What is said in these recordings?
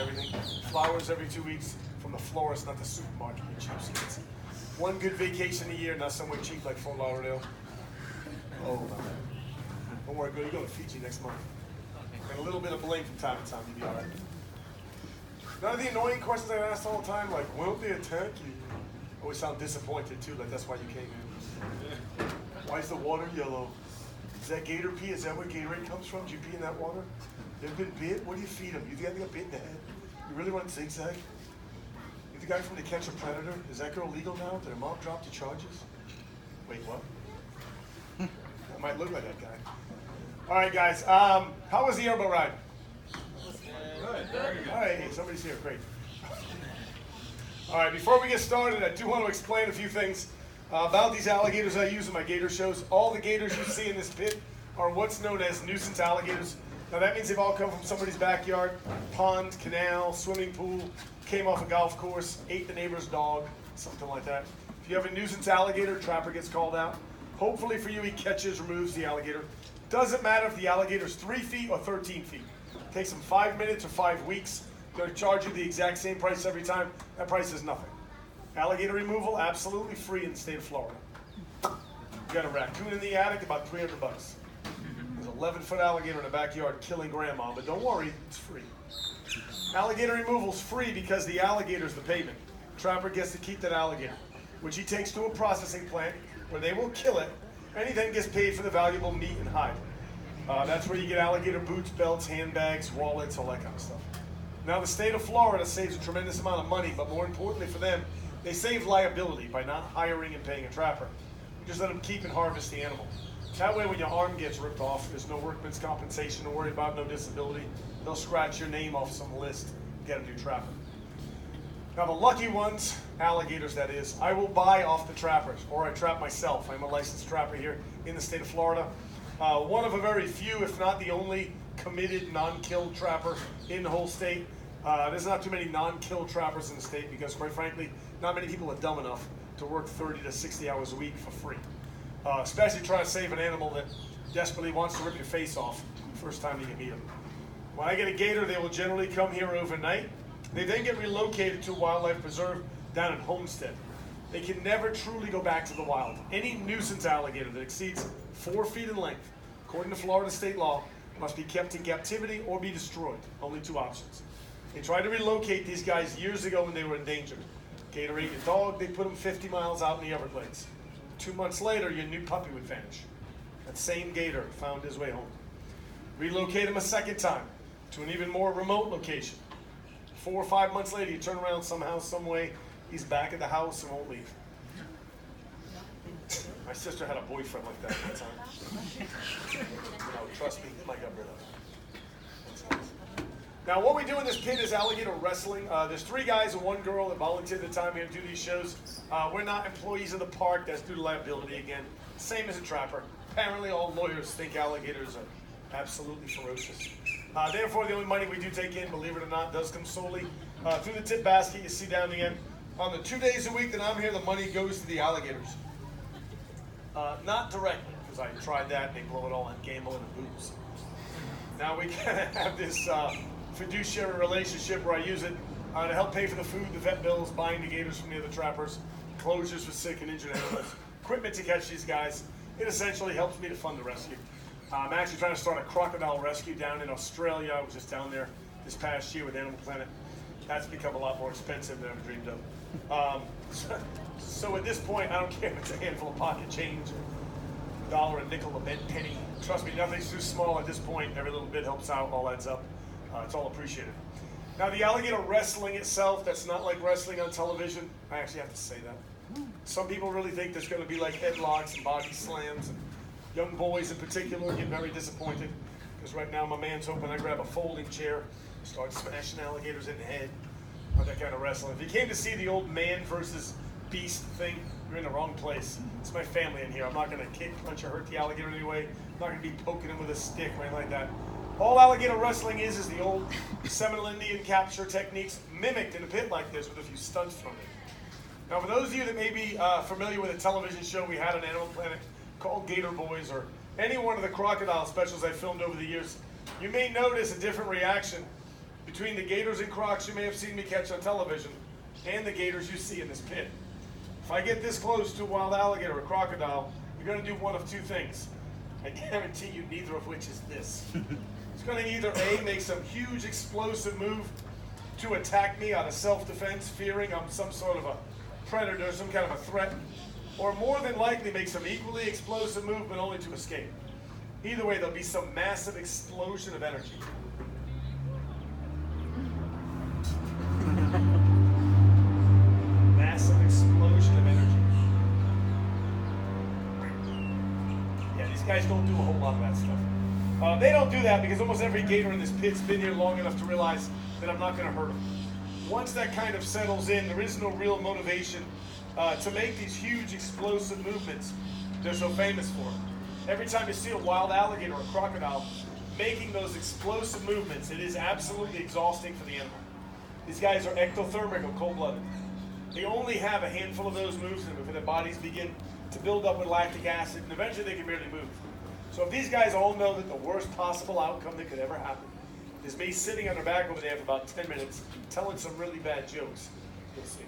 everything. Flowers every 2 weeks from the florist, not the supermarket, you cheapskates. One good vacation a year, not somewhere cheap like Fort Lauderdale. Oh, don't worry, girl, you're going to Fiji next month. And a little bit of blame from time to time, you'll be all right. None of the annoying questions I asked all the time, like, won't they attack you? Always sound disappointed, too, like that's why you came in. Why is the water yellow? Is that gator pee? Is that where Gatorade comes from? Do you pee in that water? You ever been bit? What do you feed them? You think I got bit in the head? You really want zigzag? You the guy from To Catch a Predator? Is that girl legal now? Did her mom drop the charges? Wait, what? That might look like that guy. All right, guys. How was the airboat ride? Good. Very good. All right, hey, somebody's here. Great. All right, before we get started, I do want to explain a few things about these alligators I use in my gator shows. All the gators you see in this pit are what's known as nuisance alligators. Now that means they've all come from somebody's backyard, pond, canal, swimming pool, came off a golf course, ate the neighbor's dog, something like that. If you have a nuisance alligator, trapper gets called out. Hopefully for you, he catches, removes the alligator. Doesn't matter if the alligator's 3 feet or 13 feet. It takes them 5 minutes or 5 weeks. They're going to charge you the exact same price every time. That price is nothing. Alligator removal, absolutely free in the state of Florida. You got a raccoon in the attic, about $300. There's an 11-foot alligator in the backyard killing grandma, but don't worry, it's free. Alligator removal's free because the alligator's the payment. Trapper gets to keep that alligator, which he takes to a processing plant where they will kill it, and he then gets paid for the valuable meat and hide. That's where you get alligator boots, belts, handbags, wallets, all that kind of stuff. Now the state of Florida saves a tremendous amount of money, but more importantly for them, they save liability by not hiring and paying a trapper. You just let them keep and harvest the animal. That way when your arm gets ripped off, there's no workman's compensation to worry about, no disability. They'll scratch your name off some list and get a new trapper. Now the lucky ones, alligators that is, I will buy off the trappers, or I trap myself. I'm a licensed trapper here in the state of Florida. One of a very few, if not the only, committed non-kill trapper in the whole state. There's not too many non-kill trappers in the state because, quite frankly, not many people are dumb enough to work 30 to 60 hours a week for free. Especially trying to save an animal that desperately wants to rip your face off the first time you can meet them. When I get a gator, they will generally come here overnight. They then get relocated to a wildlife preserve down in Homestead. They can never truly go back to the wild. Any nuisance alligator that exceeds 4 feet in length, according to Florida state law, must be kept in captivity or be destroyed. Only 2 options. They tried to relocate these guys years ago when they were endangered. Gator ate your dog, they put them 50 miles out in the Everglades. 2 months later, your new puppy would vanish. That same gator found his way home. Relocate him a second time to an even more remote location. 4 or 5 months later, you turn around somehow, some way, he's back at the house and won't leave. My sister had a boyfriend like that one time. Trust me, he might get rid of it. Now, what we do in this pit is alligator wrestling. There's 3 guys and 1 girl that volunteer the time here to do these shows. We're not employees of the park. That's due to liability again. Same as a trapper. Apparently, all lawyers think alligators are absolutely ferocious. Therefore, the only money we do take in, believe it or not, does come solely through the tip basket you see down the end. On the 2 days a week that I'm here, the money goes to the alligators. Not directly, because I tried that and they blow it all on gambling and booze. Now we kind of have this fiduciary relationship where I use it to help pay for the food, the vet bills, buying the gators from the other trappers, closures for sick and injured animals, equipment to catch these guys. It essentially helps me to fund the rescue. I'm actually trying to start a crocodile rescue down in Australia. I was just down there this past year with Animal Planet. That's become a lot more expensive than I ever dreamed of. So at this point, I don't care if it's a handful of pocket change, a dollar, a nickel, a bent penny. Trust me, nothing's too small at this point. Every little bit helps out, all adds up. It's all appreciated. Now the alligator wrestling itself, that's not like wrestling on television. I actually have to say that. Some people really think there's going to be like headlocks and body slams, and young boys in particular get very disappointed because right now my man's hoping I grab a folding chair, start smashing alligators in the head, or that kind of wrestling. If you came to see the old man versus beast thing, you're in the wrong place. It's my family in here. I'm not going to kick, punch, or hurt the alligator anyway. I'm not going to be poking him with a stick or anything like that. All alligator wrestling is the old Seminole Indian capture techniques mimicked in a pit like this with a few stunts from it. Now, for those of you that may be familiar with a television show we had on Animal Planet called Gator Boys, or any one of the crocodile specials I filmed over the years, you may notice a different reaction between the gators and crocs you may have seen me catch on television and the gators you see in this pit. If I get this close to a wild alligator or crocodile, you're going to do one of two things. I guarantee you neither of which is this. It's going to either A, make some huge explosive move to attack me out of self-defense, fearing I'm some sort of a predator, some kind of a threat, or more than likely make some equally explosive move but only to escape. Either way, there'll be some massive explosion of energy. Massive explosion of energy. Yeah, these guys don't do a whole lot of that stuff. They don't do that because almost every gator in this pit's been here long enough to realize that I'm not going to hurt them. Once that kind of settles in, there is no real motivation to make these huge explosive movements they're so famous for. Every time you see a wild alligator or a crocodile making those explosive movements, it is absolutely exhausting for the animal. These guys are ectothermic or cold-blooded. They only have a handful of those moves in them before their bodies begin to build up with lactic acid, and eventually they can barely move. So if these guys all know that the worst possible outcome that could ever happen is me sitting on their back over there for about 10 minutes telling some really bad jokes, you'll see.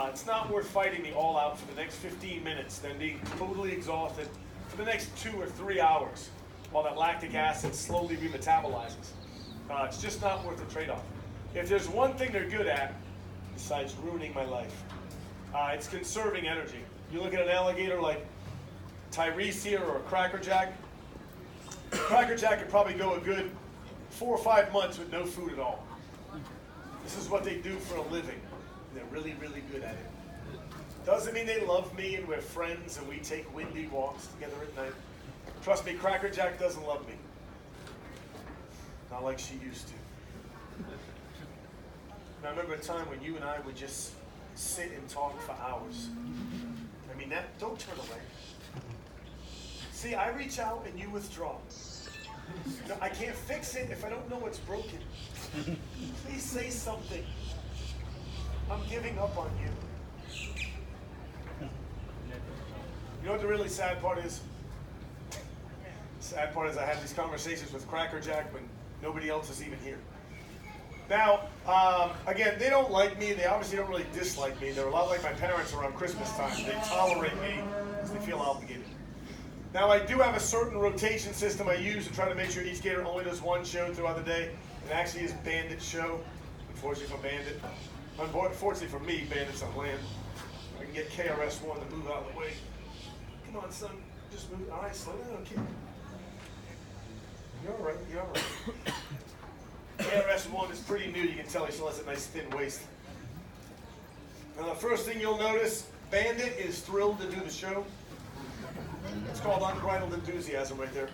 It's not worth fighting me all out for the next 15 minutes, then being totally exhausted for the next 2 or 3 hours while that lactic acid slowly remetabolizes. It's just not worth the trade-off. If there's one thing they're good at, besides ruining my life, it's conserving energy. You look at an alligator like Tyrese here or a crackerjack. Crackerjack could probably go a good 4 or 5 months with no food at all. This is what they do for a living. They're really, really good at it. Doesn't mean they love me and we're friends and we take windy walks together at night. Trust me, Crackerjack doesn't love me. Not like she used to. I remember a time when you and I would just sit and talk for hours. I mean, don't turn away. See, I reach out and you withdraw. No, I can't fix it if I don't know what's broken. Please say something. I'm giving up on you. You know what the really sad part is? The sad part is I have these conversations with Crackerjack when nobody else is even here. Now, again, they don't like me. They obviously don't really dislike me. They're a lot like my parents around Christmas time. They tolerate me because they feel obligated. Now, I do have a certain rotation system I use to try to make sure each gator only does one show throughout the day. It actually is Bandit show. Unfortunately for Bandit. Unfortunately for me, Bandit's on land. I can get KRS-One to move out of the way. Come on, son. Just move. All right, slow down, kid. You're all right. You're all right. KRS-One is pretty new. You can tell he still has a nice thin waist. Now, the first thing you'll notice, Bandit is thrilled to do the show. It's called unbridled enthusiasm right there.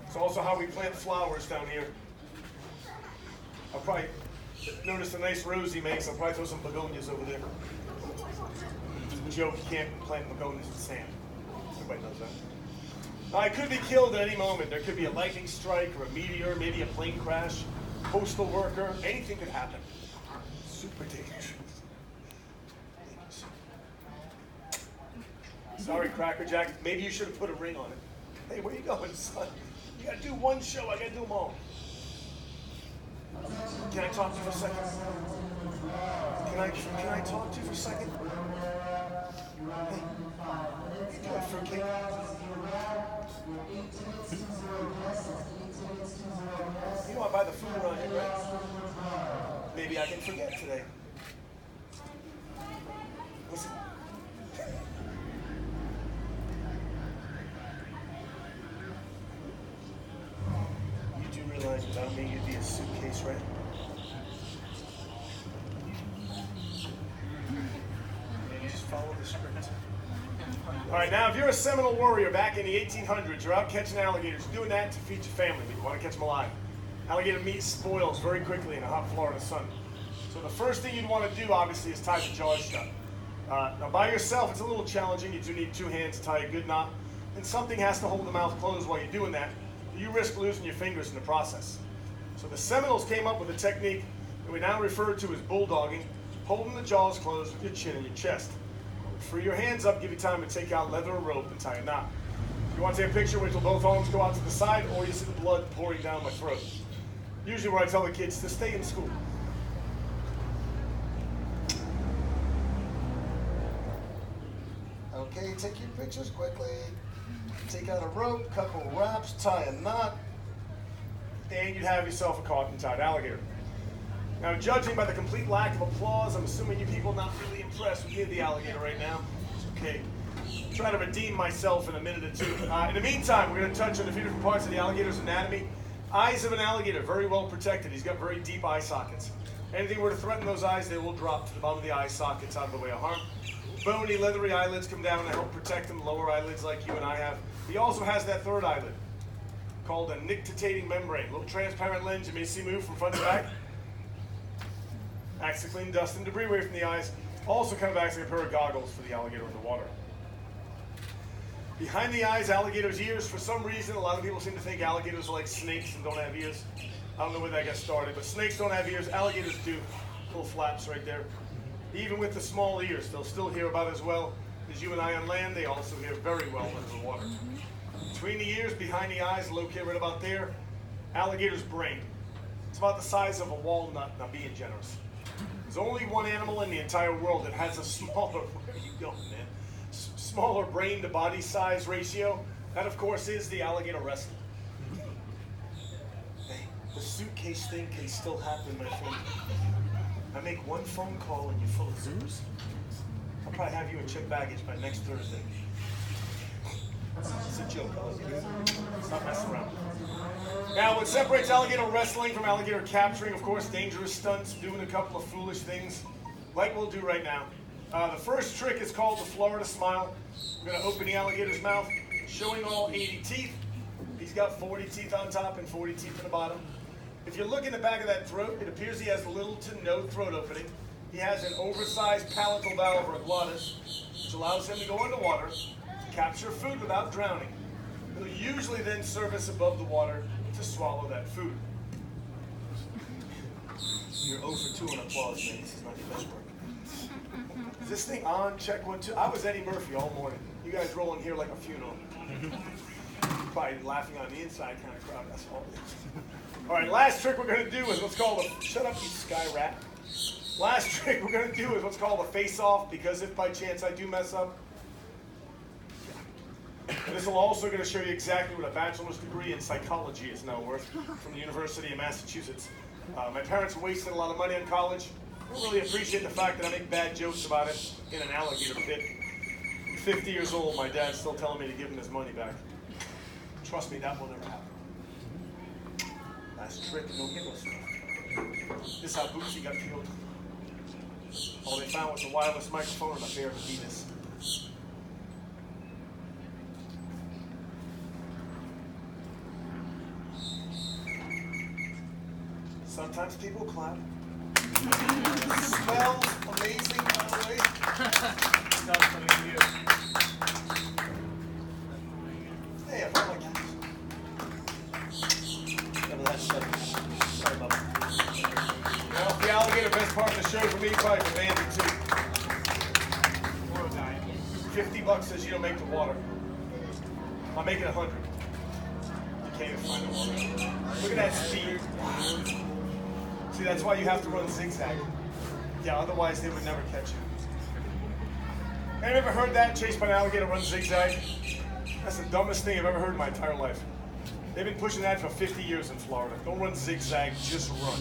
It's also how we plant flowers down here. I'll probably notice the nice rose he makes. I'll probably throw some begonias over there. It's a joke, you can't plant begonias in sand. Everybody knows that. I could be killed at any moment. There could be a lightning strike or a meteor, maybe a plane crash, postal worker, anything could happen. Super dangerous. Sorry, Crackerjack. Maybe you should have put a ring on it. Hey, where you going, son? You gotta do one show. I gotta do them all. Can I talk to you for a second? Can I talk to you for a second? Hey, you doing fruitcake? You know I buy the food around here, right? Maybe I can forget today. Listen. You do realize without me you'd be a suitcase, right? Maybe just follow the script. All right, now if you're a Seminole warrior back in the 1800s, you're out catching alligators, doing that to feed your family, but you want to catch them alive. Alligator meat spoils very quickly in a hot Florida sun. So the first thing you'd want to do, obviously, is tie the jaws shut. Now by yourself, it's a little challenging. You do need 2 hands to tie a good knot, and something has to hold the mouth closed while you're doing that. You risk losing your fingers in the process. So the Seminoles came up with a technique that we now refer to as bulldogging, holding the jaws closed with your chin and your chest. Free your hands up, give you time to take out leather or rope and tie a knot. If you want to take a picture, wait till both arms go out to the side, or you see the blood pouring down my throat. Usually where I tell the kids to stay in school. Okay, take your pictures quickly. Take out a rope, couple wraps, tie a knot, and you'd have yourself a caught and tied alligator. Now, judging by the complete lack of applause, I'm assuming you people are not really impressed with the alligator right now. It's okay. I'll try to redeem myself in a minute or two. In the meantime, we're going to touch on a few different parts of the alligator's anatomy. Eyes of an alligator, very well protected. He's got very deep eye sockets. Anything were to threaten those eyes, they will drop to the bottom of the eye sockets out of the way of harm. Bony, leathery eyelids come down to help protect him, lower eyelids like you and I have. He also has that third eyelid, called a nictitating membrane. A little transparent lens you may see move from front to back. Acts to clean dust and debris away from the eyes. Also kind of acts like a pair of goggles for the alligator in the water. Behind the eyes, alligators' ears. For some reason, a lot of people seem to think alligators are like snakes and don't have ears. I don't know where that got started, but snakes don't have ears. Alligators do. Little flaps right there. Even with the small ears, they'll still hear about as well as you and I on land. They also hear very well under the water. Between the ears, behind the eyes, located right about there, alligator's brain. It's about the size of a walnut, now being generous. There's only one animal in the entire world that has a smaller, where are you going, man? Smaller brain to body size ratio. That, of course, is the alligator wrestler. Hey, the suitcase thing can still happen, my friend. I make one phone call and you're full of zoos. I'll probably have you in check baggage by next Thursday. It's a joke. It's not messing around. Now, what separates alligator wrestling from alligator capturing, of course, dangerous stunts, doing a couple of foolish things, like we'll do right now. The first trick is called the Florida Smile. We're going to open the alligator's mouth, showing all 80 teeth. He's got 40 teeth on top and 40 teeth in the bottom. If you look in the back of that throat, it appears he has little to no throat opening. He has an oversized palatal valve or a glottis, which allows him to go underwater, capture food without drowning. He'll usually then surface above the water to swallow that food. You're 0 for 2 in applause, man. This is not your best work. Is this thing on? Check 1, 2. I was Eddie Murphy all morning. You guys rolling here like a funeral. Probably laughing on the inside kind of crowd. That's all it is. All right, last trick we're going to do is what's called a... Shut up, you sky rat. Last trick we're going to do is what's called a face-off, because if by chance I do mess up, and this will also going to show you exactly what a bachelor's degree in psychology is now worth from the University of Massachusetts. My parents wasted a lot of money on college. I don't really appreciate the fact that I make bad jokes about it in an alligator pit. I'm 50 years old, my dad's still telling me to give him his money back. Trust me, that will never happen. Last trick, no hero stuff. This is how Bootsy got killed. All they found was a wireless microphone and a pair of Adidas. Sometimes people clap. Smells amazing, by the way. Smells funny to you. Hey, I felt like that. Yeah, but that's sorry about that. Well, the alligator, best part of the show for me, probably for Bandy too. $50 says you don't make the water. I'm making 100. You can't even find the water. Look at that speed. See, that's why you have to run zigzag. Yeah, otherwise they would never catch you. Have you ever heard that? Chased by an alligator, run zigzag? That's the dumbest thing I've ever heard in my entire life. They've been pushing that for 50 years in Florida. Don't run zigzag, just run.